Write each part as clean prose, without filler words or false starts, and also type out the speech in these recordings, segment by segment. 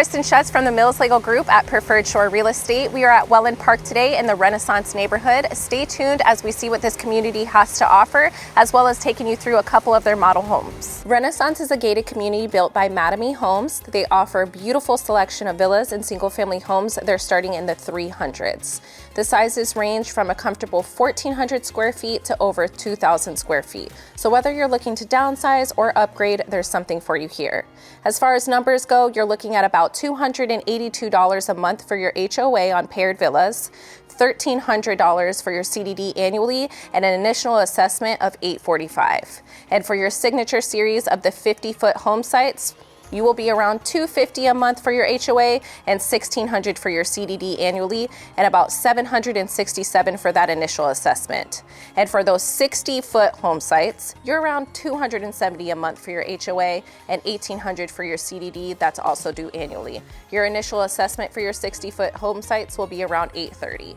Kristin Schutz from the Millslagle Group at Preferred Shore Real Estate. We are at Wellen Park today in the Renaissance neighborhood. Stay tuned as we see what this community has to offer, as well as taking you through a couple of their model homes. Renaissance is a gated community built by Mattamy Homes. They offer a beautiful selection of villas and single-family homes. They're starting in the 300s. The sizes range from a comfortable 1,400 square feet to over 2,000 square feet. So whether you're looking to downsize or upgrade, there's something for you here. As far as numbers go, you're looking at about $282 a month for your HOA on paired villas, $1,300 for your CDD annually, and an initial assessment of $845. And for your signature series of the 50-foot home sites, you will be around $250 a month for your HOA and $1,600 for your CDD annually, and about $767 for that initial assessment. And for those 60-foot home sites, you're around $270 a month for your HOA and $1,800 for your CDD. That's also due annually. Your initial assessment for your 60-foot home sites will be around $830.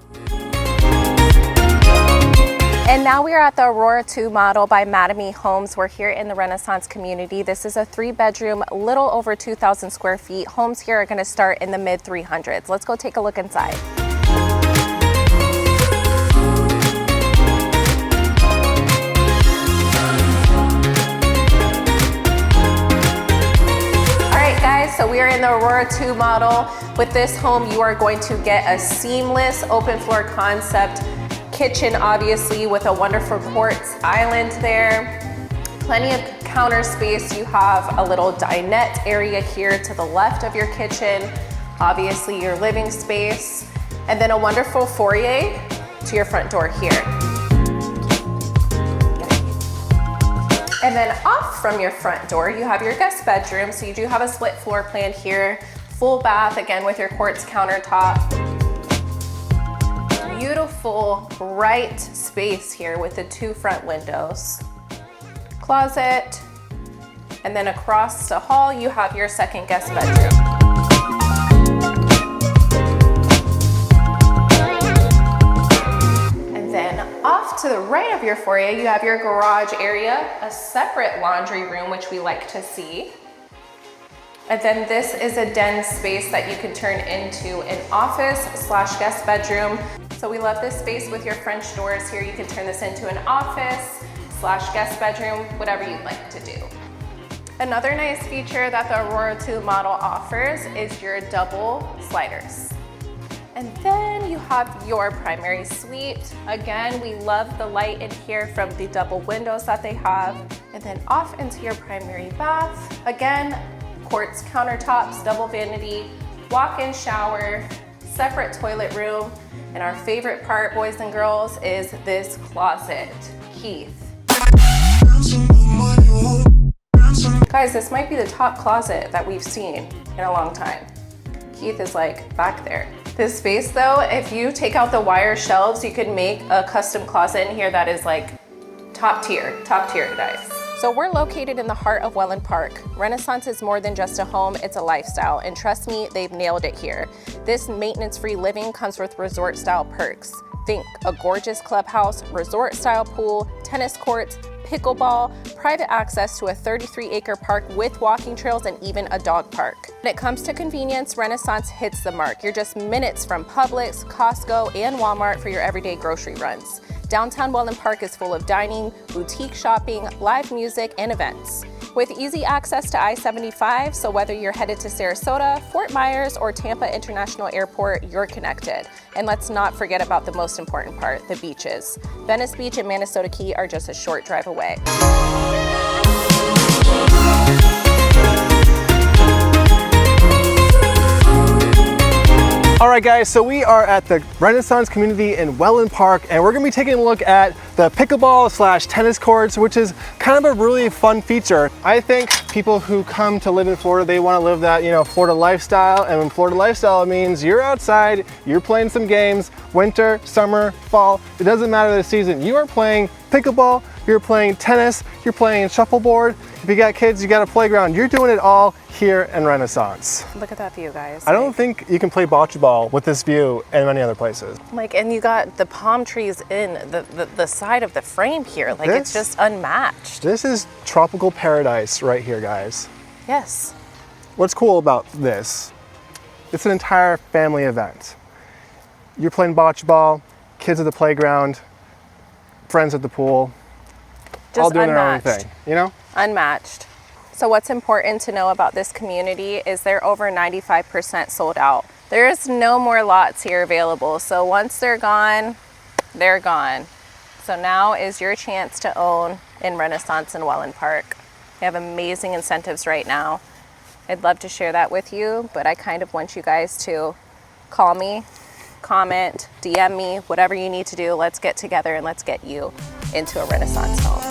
And now we are at the Aurora 2 model by Mattamy Homes. We're here in the Renaissance community. This is a 3-bedroom, little over 2,000 square feet. Homes here are going to start in the mid 300s. Let's go take a look inside. All right, guys, so we are in the Aurora 2 model. With this home, you are going to get a seamless open floor concept kitchen, obviously, with a wonderful quartz island there. Plenty of counter space. You have a little dinette area here to the left of your kitchen. Obviously, your living space. And then a wonderful foyer to your front door here. And then off from your front door, you have your guest bedroom. So you do have a split floor plan here. Full bath, again, with your quartz countertop. Beautiful, bright space here with the 2 front windows. Closet, and then across the hall, you have your second guest bedroom. And then off to the right of your foyer, you have your garage area, a separate laundry room, which we like to see. And then this is a den space that you can turn into an office/guest bedroom. So we love this space with your French doors here. You can turn this into an office/guest bedroom, whatever you'd like to do. Another nice feature that the Aurora 2 model offers is your double sliders. And then you have your primary suite. Again, we love the light in here from the double windows that they have. And then off into your primary bath. Again, quartz countertops, double vanity, walk-in shower, separate toilet room. And our favorite part, boys and girls, is this closet. Keith. Guys, this might be the top closet that we've seen in a long time. Keith is like back there. This space though, if you take out the wire shelves, you could make a custom closet in here that is like top tier, guys. So we're located in the heart of Wellen Park. Renaissance is more than just a home, it's a lifestyle. And trust me, they've nailed it here. This maintenance-free living comes with resort-style perks. Think a gorgeous clubhouse, resort-style pool, tennis courts, pickleball, private access to a 33-acre park with walking trails and even a dog park. When it comes to convenience, Renaissance hits the mark. You're just minutes from Publix, Costco, and Walmart for your everyday grocery runs. Downtown Wellen Park is full of dining, boutique shopping, live music, and events. With easy access to I-75, so whether you're headed to Sarasota, Fort Myers, or Tampa International Airport, you're connected. And let's not forget about the most important part, the beaches. Venice Beach and Minnesota Key are just a short drive away. All right guys, so we are at the Renaissance community in Wellen Park, and we're gonna be taking a look at the pickleball/tennis courts, which is kind of a really fun feature. I think people who come to live in Florida, they wanna live that, Florida lifestyle, and when Florida lifestyle means you're outside, you're playing some games, winter, summer, fall, it doesn't matter the season. You are playing pickleball, you're playing tennis, you're playing shuffleboard. If you got kids, you got a playground. You're doing it all here in Renaissance. Look at that view, guys. I don't think you can play bocce ball with this view in many other places. And you got the palm trees in the side of the frame here. It's just unmatched. This is tropical paradise right here, guys. Yes. What's cool about this It's an entire family event. You're playing bocce ball, kids at the playground, friends at the pool, Just all doing unmatched. their own thing, you know? Unmatched. So what's important to know about this community is they're over 95% sold out. There is no more lots here available. So once they're gone, they're gone. So now is your chance to own in Renaissance and Wellen Park. They have amazing incentives right now. I'd love to share that with you, but I kind of want you guys to call me, comment, DM me, whatever you need to do. Let's get together and let's get you into a Renaissance home.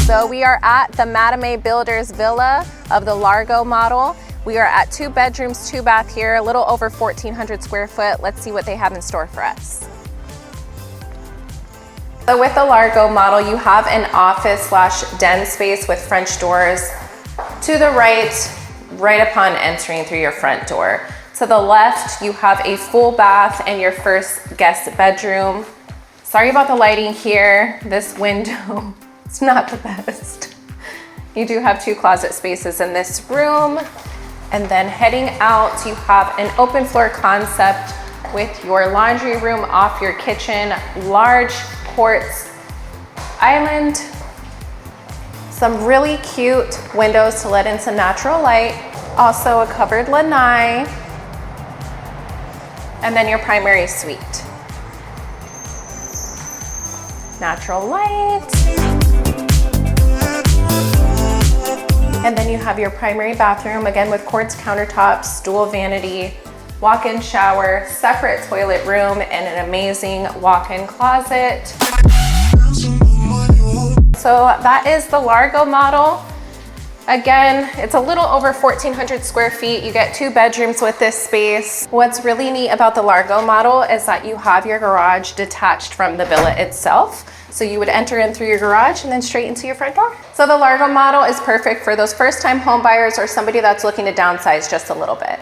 So we are at the Mattamy Builders Villa of the Largo model. We are at 2 bedrooms, 2 bath here, a little over 1,400 square foot. Let's see what they have in store for us. So with the Largo model, you have an office/den space with French doors to the right upon entering through your front door. To the left, you have a full bath and your first guest bedroom. Sorry about the lighting here. This window, it's not the best. You do have 2 closet spaces in this room. And then heading out, you have an open floor concept with your laundry room off your kitchen, large quartz island, some really cute windows to let in some natural light, also a covered lanai, and then your primary suite. Natural light. And then you have your primary bathroom, again with quartz countertops, dual vanity, walk-in shower, separate toilet room, and an amazing walk-in closet. So that is the Largo model. Again, it's a little over 1,400 square feet. You get 2 bedrooms with this space. What's really neat about the Largo model is that you have your garage detached from the villa itself. So you would enter in through your garage and then straight into your front door. So the Largo model is perfect for those first-time home buyers or somebody that's looking to downsize just a little bit.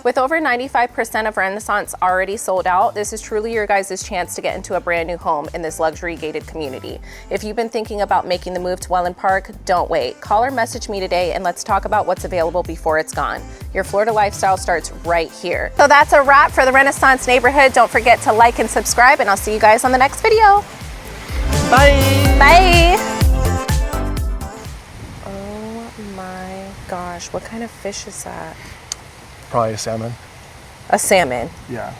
With over 95% of Renaissance already sold out, this is truly your guys' chance to get into a brand new home in this luxury gated community. If you've been thinking about making the move to Wellen Park, don't wait. Call or message me today and let's talk about what's available before it's gone. Your Florida lifestyle starts right here. So that's a wrap for the Renaissance neighborhood. Don't forget to like and subscribe, and I'll see you guys on the next video. Bye. Bye. Oh my gosh, what kind of fish is that? Probably a salmon. A salmon. Yeah.